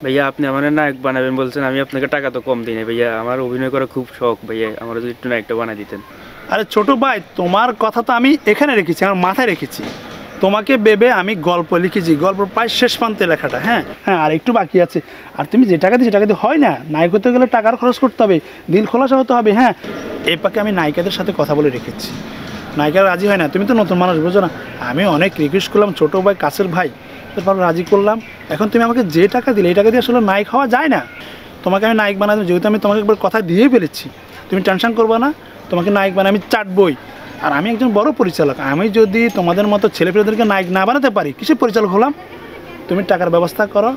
ভাইয়া আপনি আমার নায়ক বানাবেন বলছেন, আমি আপনাকে টাকা তো কম দিই না ভাইয়া, আমার অভিনয় করা খুব শখ ভাইয়া, আমার যদি একটু নায়কটা বানাই দিতেন। আরে ছোট ভাই, তোমার কথা তো আমি এখানে রেখেছি, আমার মাথায় রেখেছি। তোমাকে ভেবে আমি গল্প লিখেছি, গল্প প্রায় শেষ প্রান্তে লেখাটা। হ্যাঁ হ্যাঁ, আর একটু বাকি আছে। আর তুমি যে টাকা দিয়ে হয় না, নায়ক হতে গেলে টাকার খরচ করতে হবে, দিল খোলাসা হতে হবে। হ্যাঁ, এই পাকে আমি নায়িকাদের সাথে কথা বলে রেখেছি, নায়িকা রাজি হয় না। তুমি তো নতুন মানুষ, বুঝো না। আমি অনেক রিকোয়েস্ট করলাম, ছোটো ভাই কাছের ভাই, তারপর রাজি করলাম। এখন তুমি আমাকে যে টাকা দিলে, এই টাকা দিয়ে আসলে নায়ক হওয়া যায় না। তোমাকে আমি নায়ক বানাবো, যেহেতু আমি তোমাকে একবার কথা দিয়েই ফেলেছি, তুমি টেনশন করবে না, তোমাকে নায়ক বানাই আমি চাটবই। আর আমি একজন বড় পরিচালক, আমি যদি তোমাদের মতো ছেলেপেলেদেরকে নায়ক না বানাতে পারি, কিসের পরিচালক হলাম? তুমি টাকার ব্যবস্থা করো,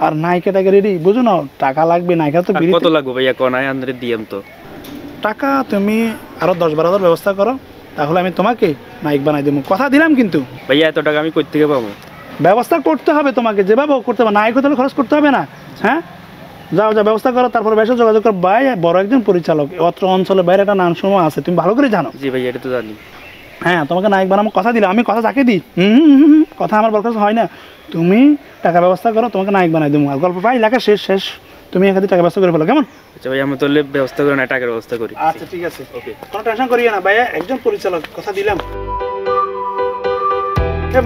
আর নায়িকাটাকে রেডি, বুঝো না, টাকা লাগবে। নায়িকা তো কত লাগবে ভাইয়া কোনায় আন্দ্রে দিয়াম তো টাকা, তুমি আরও 10-12 হাজার ব্যবস্থা করো, তাহলে আমি তোমাকে নায়ক বানাই দেবো, কথা দিলাম। কিন্তু ভাইয়া এত টাকা আমি কই থেকে পাবো? ব্যবস্থা করতে হবে তোমাকে, যেভাবে করতে হবে। নায়ক হতে হলে খরচ করতে হবে না? হ্যাঁ, যাও যাও ব্যবস্থা করো, তারপর বেশি যোগাযোগ করো। ভাই বড় একজন পরিচালক, অত্র অঞ্চলে বাইরে একটা নাম সময় আছে, তুমি ভালো করে জানো। জি ভাইয়া, এটা তো জানি। হ্যাঁ, তোমাকে নায়ক বানাবো, কথা দিলাম। আমি কথা যাকে দিই, কথা আমার বরখাস হয় না। তুমি টাকা ব্যবস্থা করো, তোমাকে নায়ক বানাই দেবো। আর গল্প প্রায় লেখা শেষ, তুমি এখানে টাকা ব্যবস্থা করে ফেলো, কেমন? আচ্ছা ভাই, আমি তাহলে ব্যবস্থা করে না, টাকার ব্যবস্থা করি। আচ্ছা ঠিক আছে, ওকে, কোনো টেনশন করিও না ভাইয়া, একজন পরিচালক, কথা দিলাম।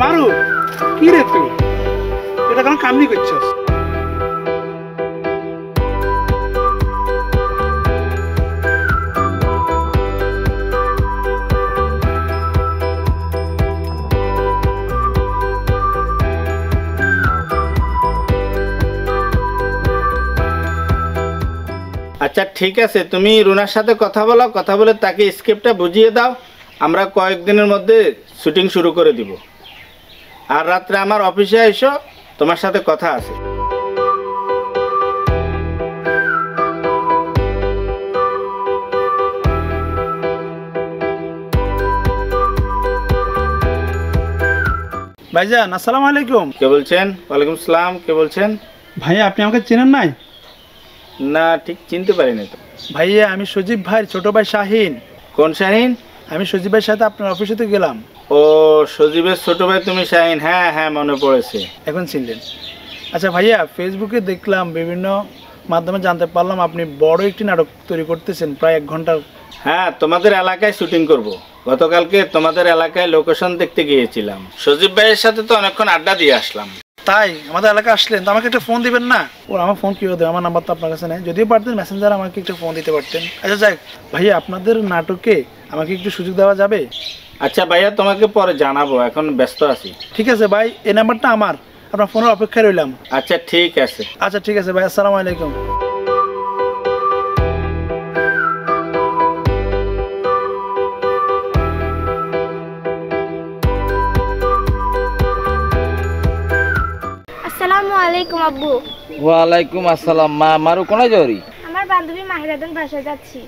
মারু, কি রে তুই এটা কেন কামনি করছিস? আচ্ছা ঠিক আছে, তুমি রুনার সাথে কথা বলো, কথা বলে তাকে স্ক্রিপ্টটা বুঝিয়ে দাও। আমরা কয়েকদিনের মধ্যে শুটিং শুরু করে দিব। আর রাত্রে আমার অফিসে এসো, তোমার সাথে কথা আছে। ভাইজান আসসালামু আলাইকুম। কে বলছেন? ওয়ালাইকুম আসসালাম। কে বলছেন? ভাইয়া আপনি আমাকে চেনেন নাই? না, ঠিক চিনতে পারিনি তো। ভাইয়া আমি সজীব ভাইয়ের ছোট ভাই শাহিন। কোন শাহিন? আমি সজীব ভাইয়ের সাথে আপনার অফিসে তো গেলাম। ও, সজীবের ছোট ভাই তুমি শাহিন? হ্যাঁ হ্যাঁ, মনে পড়েছে। এখন চিনলেন? আচ্ছা ভাইয়া, ফেসবুকে দেখলাম, বিভিন্ন মাধ্যমে জানতে পারলাম আপনি বড় একটি নাটক তৈরি করতেছেন, প্রায় 1 ঘন্টার। হ্যাঁ, তোমাদের এলাকায় শুটিং করব। গতকালকে তোমাদের এলাকায় লোকেশন দেখতে গিয়েছিলাম, সজীব ভাইয়ের সাথে তো অনেকক্ষণ আড্ডা দিয়ে আসলাম। তাই আমাদের এলাকা আসলেন, তো আমাকে একটা ফোন দিবেন না? ওর আমার ফোন কীভাবে দেবে? আমার নাম্বার তো আপনার কাছে নেই, যদিও পারতেন মেসেঞ্জার আমাকে একটু ফোন দিতে পারতেন। আচ্ছা যাক ভাইয়া, আপনাদের নাটকে আমাকে একটু সুযোগ দেওয়া যাবে? আচ্ছা ভাইয়া, তোমাকে পরে জানাবো, এখন ব্যস্ত আছি। ঠিক আছে ভাই, এই নাম্বারটা আমার, আপনার ফোনের অপেক্ষায় রইলাম। আচ্ছা ঠিক আছে। আচ্ছা ঠিক আছে ভাই, আসসালামু আলাইকুম। আসসালামু আলাইকুম আব্বু। ওয়ালাইকুম আসসালাম। মা মারু কোনায় যাওরি? আমার বান্ধবী মাহিরাদের বাসায় যাচ্ছি।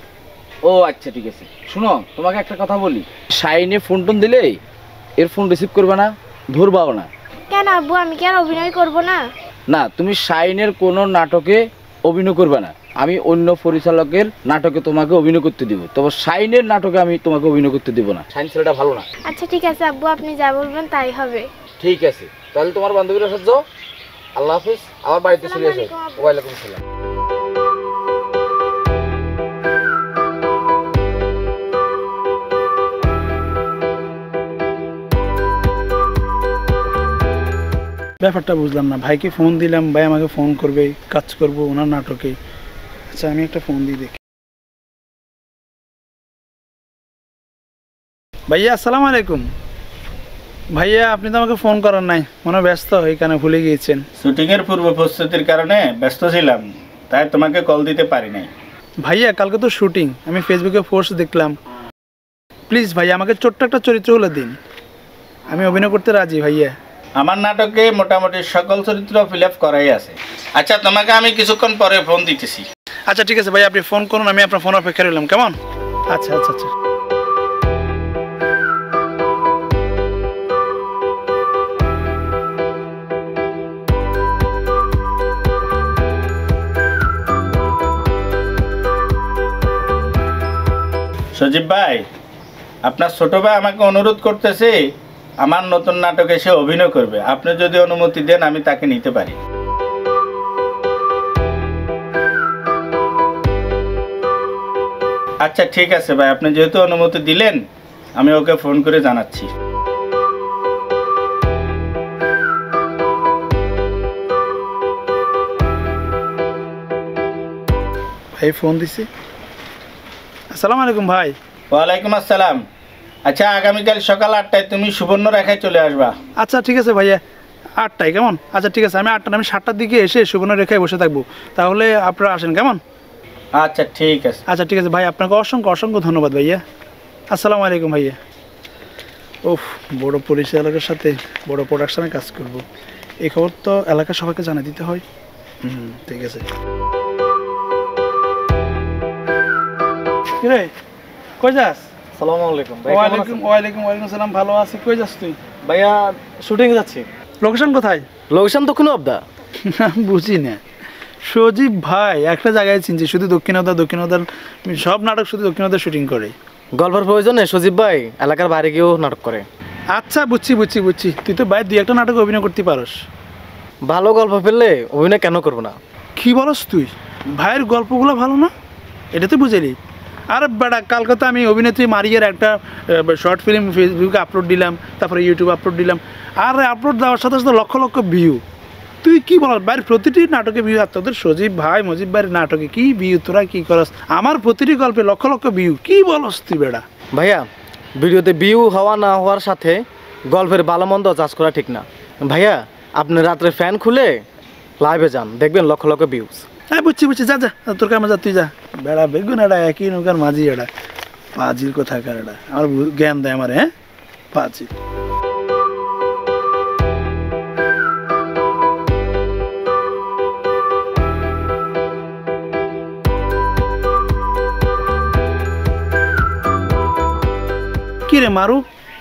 ও আচ্ছা ঠিক আছে। শুনো, তোমাকে একটা কথা বলি, শাইনে ফোন টোন দিলে এর ফোন রিসিভ করবে না, ধরবাও না। কেন আব্বু, আমি কি আর অভিনয় করব না? না, তুমি শাইনের কোনো নাটকে অভিনয় করবে না, আমি অন্য পরিচালকের নাটকে তোমাকে অভিনয় করতে দিব, তবে শাইনের নাটকে আমি তোমাকে অভিনয় করতে দিব না। শাইন ছেলেটা ভালো না। আচ্ছা ঠিক আছে আব্বু, আপনি যা বলবেন তাই হবে। ঠিক আছে, তাহলে তোমার বান্ধবীরা সাথে যাও। আল্লাহ হাফিজ, আমার বাড়িতে চলে এসো। ওয়ালাইকুম আসসালাম। ব্যাপারটা বুঝলাম না, ভাইকে ফোন দিলাম, ভাই আমাকে ফোন করবে, কাজ করব ওনার নাটকে। আচ্ছা আমি একটা ফোন দিয়ে দেখি। ভাইয়া আসসালামু আলাইকুম। ভাইয়া আপনি তো আমাকে ফোন করার নাই, মনে ব্যস্ত, এইখানে ভুলে গিয়েছেন। শুটিং এর পূর্ব প্রস্তুতির কারণে ব্যস্ত ছিলাম, তাই তোমাকে কল দিতে পারি নাই। ভাইয়া কালকে তো শুটিং, আমি ফেসবুকে পোস্ট দেখলাম, প্লিজ ভাইয়া আমাকে ছোট্ট একটা চরিত্র হলে দিন, আমি অভিনয় করতে রাজি ভাইয়া। আমার নাটকে মোটামুটি সকল চরিত্র ফিল আপ করাই আছে। আচ্ছা, তোমাকে আমি কিছুক্ষণ পরে ফোন দিতেছি। আচ্ছা ঠিক আছে ভাই, আপনি ফোন করুন, আমি আপনার ফোন অপেক্ষা রইলাম, কেমন? আচ্ছা আচ্ছা আচ্ছা। সজীব ভাই, আপনার ছোট ভাই আমাকে অনুরোধ করতেছে আমার নতুন নাটকে সে অভিনয় করবে, আপনি যদি অনুমতি দেন আমি তাকে নিতে পারি। আচ্ছা ঠিক আছে ভাই, আপনি যেহেতু অনুমতি দিলেন আমি ওকে ফোন করে জানাচ্ছি। ভাই ফোন দিছি। আসসালামু আলাইকুম ভাই। ওয়ালাইকুম আসসালাম। আচ্ছা আগামীকাল সকাল 8টায় তুমি সুবর্ণরেখায় চলে আসবা। আচ্ছা ঠিক আছে ভাইয়া, 8টায় কেমন? আচ্ছা ঠিক আছে, আমি 8টা আমি 7টার দিকে এসে সুবর্ণরেখায় বসে থাকবো, তাহলে আপনারা আসেন কেমন? আচ্ছা ঠিক আছে। আচ্ছা ঠিক আছে ভাই, আপনাকে অসংখ্য অসংখ্য ধন্যবাদ ভাইয়া। আসসালামু আলাইকুম ভাইয়া। ওফ, বড় পরিচালকের সাথে বড় প্রোডাকশনে কাজ করব, এই খবর তো এলাকার সবাইকে জানিয়ে দিতে হয়। ঠিক আছে। কিরে কই যাস? আসসালামু আলাইকুম ভাই, ওয়ালাইকুম ওয়ালাইকুম ওয়ালাইকুম সালাম, ভালো আছি। কই যাস তুই? ভাইয়া শুটিং যাচ্ছি। লোকেশন কোথায়? লোকেশন দক্ষিণ অবদা। বুঝি না সজীব ভাই, একটা জায়গায় চিনছি, শুধু দক্ষিণাদার সব নাটক শুধু দক্ষিণাদার শুটিং করে। গল্পের প্রয়োজনে সজীব ভাই এলাকার বাইরে গিয়েও নাটক করে। আচ্ছা বুঝছি বুঝছি বুঝছি, তুই তো ভাই 2-1টা নাটক অভিনয় করতে পারস। ভালো গল্প পেলে অভিনয় কেন করবো না? কি বলস তুই? ভাইয়ের গল্পগুলো ভালো না, এটা তো বুঝেলি। আর বেটা, কালকে তো আমি অভিনেত্রী মারিয়ার একটা শর্ট ফিল্ম ফেসবুকে আপলোড দিলাম, তারপরে ইউটিউবে আপলোড দিলাম, আর আপলোড দেওয়ার সাথে সাথে লক্ষ লক্ষ ভিউ। তুই কি বল, বাইরের প্রতিটি নাটকে ভিউ, আর তোদের সজীব ভাই মজিব ভাইয়ের নাটকে কি ভিউ, তোরা কি করস? আমার প্রতিটি গল্পে লক্ষ লক্ষ ভিউ, কি বলস তুই বেটা? ভাইয়া ভিডিওতে ভিউ হওয়া না হওয়ার সাথে গল্পের ভালো মন্দ যাচ করা ঠিক না। ভাইয়া আপনি রাত্রে ফ্যান খুলে লাইভে যান, দেখবেন লক্ষ লক্ষ ভিউজ। হ্যাঁ বুঝছি বুঝছি, যা যা তোর কামে যা, তুই যা। বেড়া বেগুন এটা একই নৌকার মাঝি, এটা পাজির কোথাকার, এটা আমার জ্ঞান দেয় আমার। হ্যাঁ পাজি।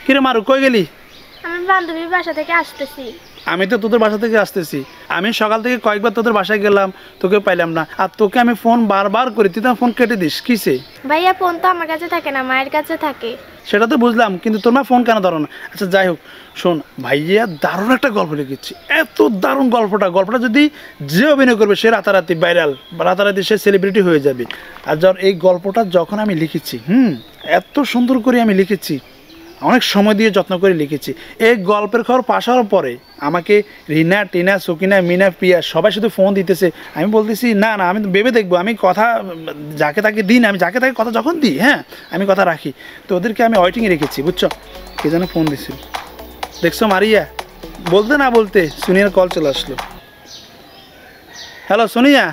কিরে মারু কই গেলি? আমি বান্ধবীর বাসা থেকে আসতেছি। আমি তো তোদের বাসা থেকে আসতেছি, আমি সকাল থেকে কয়েকবার তোদের বাসায় গেলাম, তোকে পাইলাম না, আর তোকে আমি ফোন বারবার করি, তুই তো ফোন কেটে দিস, কিসে? ভাইয়া ফোন তো আমার কাছে থাকে না, মায়ের কাছে থাকে। সেটা তো বুঝলাম, কিন্তু তোর মা ফোন কেন ধরো না? আচ্ছা যাই হোক, শোন ভাইয়া দারুণ একটা গল্প লিখেছি, এত দারুণ গল্পটা যদি যে অভিনয় করবে সে রাতারাতি ভাইরাল, রাতারাতি সে সেলিব্রিটি হয়ে যাবে। আর এই গল্পটা যখন আমি লিখেছি, এত সুন্দর করে আমি লিখেছি, অনেক সময় দিয়ে যত্ন করে লিখেছি। এই গল্পের খবর পাশ হওয়ার পরে আমাকে রিনা, টিনা, সকিনা, মিনা, পিয়া সবাই শুধু ফোন দিতেছে। আমি বলতেছি না আমি তো ভেবে দেখবো, আমি কথা যাকে তাকে দিই না, আমি যাকে তাকে কথা যখন দিই, আমি কথা রাখি। তো ওদেরকে আমি ওয়েটিংয়ে রেখেছি, বুঝছো? কে যেন ফোন দিছিল, দেখছো মারিয়া? বলতে না বলতে সুনিয়ার কল চলে আসলো। হ্যালো সোনিয়া।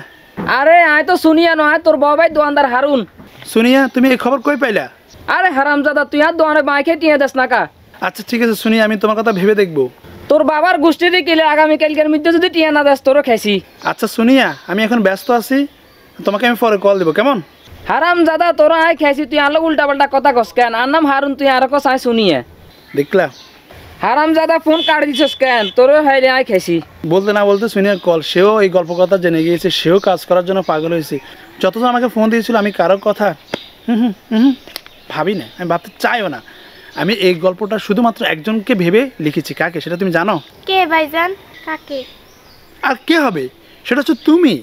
আরে আয় তো সুনিয়া নয়, তোর বাবাই দোয়ানদার হারুন। সোনিয়া, তুমি এই খবর কই পাইলা? আরে হারামজাদা, তুই আর দোয়ানে মাইকে টিয়ে দেস না কা? আচ্ছা ঠিক আছে সোনিয়া, আমি তোমার কথা ভেবে দেখবো। তোর বাবার গোষ্ঠীতে কিলে আগামীকালকের মধ্যে যদি টিয়ে না দেস তোরও খাইছি। আচ্ছা সোনিয়া, আমি এখন ব্যস্ত আছি, তোমাকে আমি পরে কল দেবো, কেমন? হারামজাদা, তোরা আয় খাইছি, তুই আলো উল্টা পাল্টা কথা কস কেন? আর নাম হারুন, তুই আর কস আয় সুনিয়া। দেখলা হারামজাদা, ফোন কাট দিছিস কেন? তোরও হাই রে আয় খাইছি। বলতে না বলতে সুনিয়ার কল, সেও এই গল্প কথা জেনে গিয়েছে, সেও কাজ করার জন্য পাগল হয়েছে। যতজন আমাকে ফোন দিয়েছিল আমি কারো কথা ভাবি না, আমি ভাবতে চাইও না। আমি এই গল্পটা শুধুমাত্র একজনকে ভেবে লিখেছি। কাকে সেটা তুমি জানো? কে ভাইজান? কাকে? আর কে হবে? সেটা হচ্ছে তুমি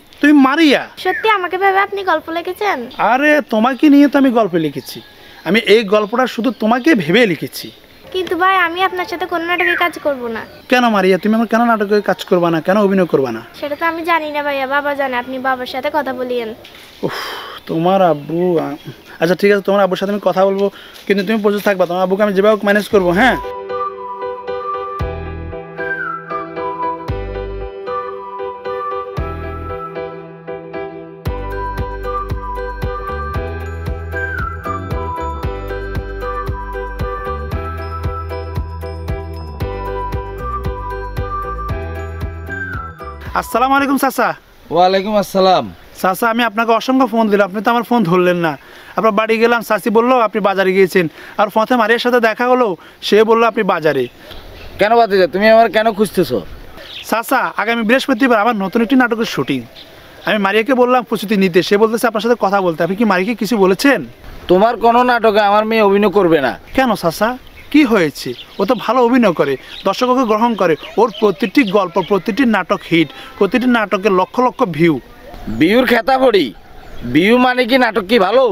মারিয়া। সত্যি আমাকে ভেবে আপনি গল্প লিখেছেন? আরে তোমাকে নিয়ে তো আমি গল্প লিখেছি, আমি এই গল্পটা শুধু তোমাকে ভেবে লিখেছি। কিন্তু ভাই আমি আপনার সাথে কোনো নাটকে কাজ করব না। কেন মারিয়া, তুমি আমার কেন নাটকে কাজ করবা না, কেন অভিনয় করবা না? সেটা তো আমি জানি না ভাইয়া, বাবা জানে। আপনি বাবার সাথে কথা বলিয়েন। উফ, তোমার আব্বু, আচ্ছা ঠিক আছে, তোমার আব্বুর সাথে আমি কথা বলবো, কিন্তু তুমি প্রস্তুত থাকবা, তোমার আব্বুকে আমি যেভাবে ম্যানেজ করবো। হ্যাঁ আসসালামু আলাইকুম চাচা। ওয়ালাইকুম আসসালাম। চাচা, আমি আপনাকে অসংখ্য ফোন দিলাম, আপনি তো আমার ফোন ধরলেন না। আপনার বাড়ি গেলাম, চাচি বললো আপনি বাজারে গিয়েছেন, আর পথে মারিয়ার সাথে দেখা হলো, সে বললো আপনি বাজারে। কেন বাতিজা, তুমি আমার কেন খুঁজতেছো? চাচা, আগামী বৃহস্পতিবার আমার নতুন একটি নাটকের শুটিং, আমি মারিয়াকে বললাম প্রস্তুতি নিতে, সে বলতেছে আপনার সাথে কথা বলতে। আপনি কি মারিয়াকে কিছু বলেছেন? তোমার কোনো নাটকে আমার মেয়ে অভিনয় করবে না। কেন চাচা, কি হয়েছে? ও তো ভালো অভিনয় করে, দর্শককে গ্রহণ করে, ওর প্রতিটি গল্প, প্রতিটি নাটক হিট, প্রতিটি নাটকের লক্ষ লক্ষ ভিউ। বিউর খেতা পড়ি, বিউ মানে কি নাটক কি ভালো?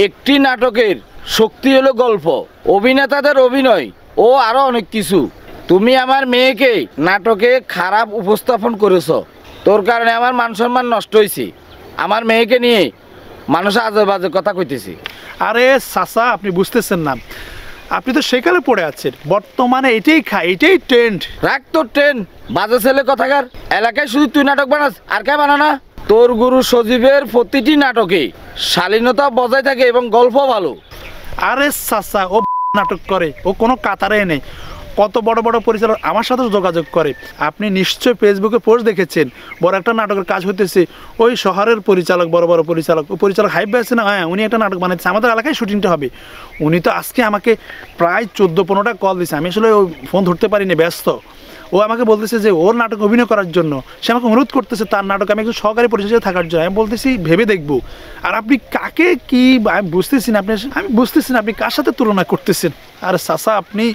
একটি নাটকের শক্তি হলো গল্প, অভিনেতাদের অভিনয় ও আরো অনেক কিছু। তুমি আমার মেয়েকে নাটকে খারাপ উপস্থাপন করেছো, তোর কারণে আমার মান সম্মান নষ্ট হয়েছে। আমার মেয়েকে নিয়ে মানুষ আজে বাজে কথা কইতেছে। আরে চাচা, আপনি বুঝতেছেন না, আপনি তো সেকালে পড়ে আছেন। বর্তমানে এটাই খায়, এটাই ট্রেন্ড। রাখ তোর ট্রেন, বাজে ছেলে কথাকার। এলাকায় শুধু তুই নাটক বানাস, আর কে বানানা? তোর গুরু সজীবের প্রতিটি নাটকে শালীনতা বজায় থাকে এবং গল্প ভালো। আরে চাচা, ও নাটক করে, ও কোনো কাতারে নেই। কত বড় বড় পরিচালক আমার সাথে যোগাযোগ করে। আপনি নিশ্চয়ই ফেসবুকে পোস্ট দেখেছেন, বড় একটা নাটকের কাজ হতেছে, ওই শহরের পরিচালক, বড় বড় পরিচালক, ওই পরিচালক হাইপ আছে না, হ্যাঁ উনি একটা নাটক বানাচ্ছে, আমাদের এলাকায় শুটিংটা হবে। উনি তো আজকে আমাকে প্রায় 14-15টা কল দিয়েছে, আমি আসলে ওই ফোন ধরতে পারিনি, ব্যস্ত। ও আমাকে বলতেছে যে ওর নাটক অভিনয় করার জন্য, সে আমাকে অনুরোধ করতেছে তার নাটক আমি একটু সহকারী পরিচালক থাকার জন্য। আমি বলতেছি ভেবে দেখবো। আর আপনি কাকে কি, আমি বুঝতেছি না, আমি বুঝতেছি না আপনি কার সাথে তুলনা করতেছেন। আর চাচা আপনি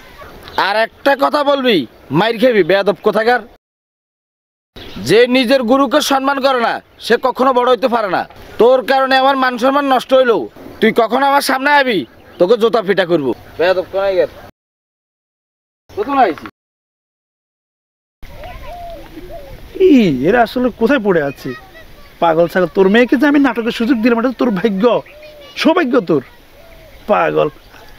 আর একটা কথা বলবি, মাইর খেবি বেয়াদব কোথাকার। যে নিজের গুরুকে সম্মান করে না, সে কখনো বড় হইতে পারে না। তোর কারণে আমার মান সম্মান নষ্ট হইলো, তুই কখনো আমার সামনে আবি, তোকে জোতা পিটা করবো। বেয়াদব কোথাকার, কোথায় আইছি? এরা আসলে কোথায় পড়ে আছে? পাগল ছাগল, তোর মেয়েকে যে আমি নাটকের সুযোগ দিলাম, এটা তোর ভাগ্য, সৌভাগ্য তোর। পাগল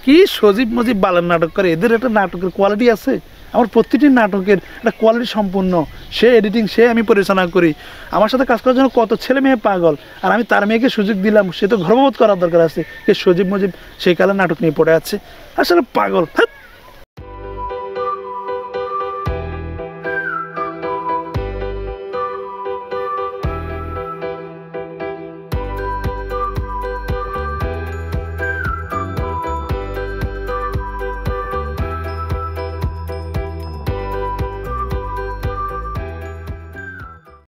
কি সজীব মজিব বালের নাটক করে, এদের একটা নাটকের কোয়ালিটি আছে। আমার প্রতিটি নাটকের একটা কোয়ালিটি সম্পূর্ণ, সে এডিটিং, সে আমি পরিচালনা করি। আমার সাথে কাজ করার জন্য কত ছেলে মেয়ে পাগল, আর আমি তার মেয়েকে সুযোগ দিলাম, সে তো গর্ববোধ করার দরকার আছে। সে সজীব মজিব সেই কালে নাটক নিয়ে পড়ে আছে, আসলে পাগল।